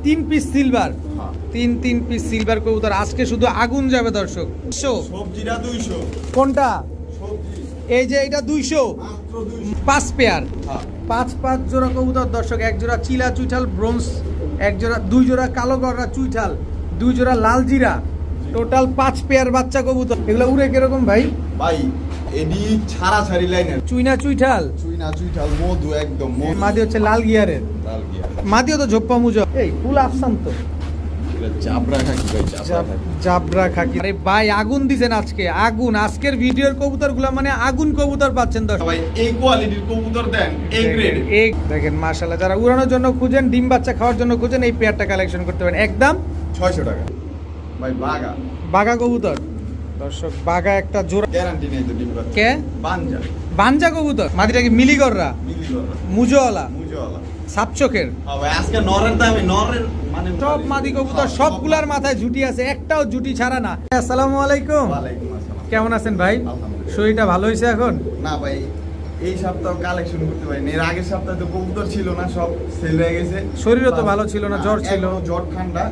তিন piece silver, তিন piece silver কবুতর আজকে শুধু আগুন যাবে দর্শক। সবজিটা 200। কোনটা? সবজি এই যে এটা 200, মাত্র 200। 5 পেয়ার, হ্যাঁ। 5 জোড়া কবুতর দর্শক। এক জোড়া চিলা চুইঠাল ব্রোঞ্জ, এক জোড়া, 2 জোড়া কালো গড়া চুইঠাল, 2 জোড়া লাল জিরা, টোটাল 5 পেয়ার বাচ্চা কবুতর। এগুলো উড়ে কিরকম ভাই? ভাই এডি ছাড়াছাড়ি লাইনের চুইনা চুইঠাল, চুইঠাল মধু একদম মধু। মাদি হচ্ছে লাল গিয়ারের, লাল গিয়া মাদিও তো ঝোপ্পা মুজো। এই ফুল আফসান তো এটা চাবড়া খাকি ভাই, চাবড়া খাকি। জাবরা খাকি। আরে ভাই আগুন দিছেন আজকে, আগুন। আজকের ভিডিওর কবুতরগুলো মানে আগুন কবুতর পাচ্ছেন দর্শক। ভাই এই কোয়ালিটির কবুতর দেন, এই গ্রেড। এই দেখেন মাশাআল্লাহ, যারা উড়ানোর জন্য খুঁজেন, ডিম বাচ্চা খাওয়ার জন্য খুঁজেন, এই পেয়ারটা কালেকশন করতে পারেন একদম 600 টাকা ভাই। বাগা বাঘা কবুতর দর্শক, বাঘা একটা জোড়া। গ্যারান্টি নেই তো ডিম বাচ্চা। কে? বানজা বানজা কবুতর, মাদিটা কি মিলিগররা, মিলি করা মুজোওয়ালা, মুজওয়ালা। সাপ চোখের। হ্যাঁ ভাই আজকে নরের দামে নরের মানে সব মাদি কবুতর সবগুলার মাথায় ঝুটি আছে, একটাও ঝুটি ছাড়া না। আসসালামু আলাইকুম, ওয়ালাইকুম আসসালাম। কেমন আছেন ভাই? আলহামদুলিল্লাহ। শরীরটা ভালো হয়েছে এখন? না ভাই এই সপ্তাহ কালেকশন করতে পারিনি। এর আগের সপ্তাহে তো কবুতর ছিল না, সব সেল হয়ে গেছে। শরীরও তো ভালো ছিল না, জ্বর ছিল। এখনো জ্বর ঠান্ডা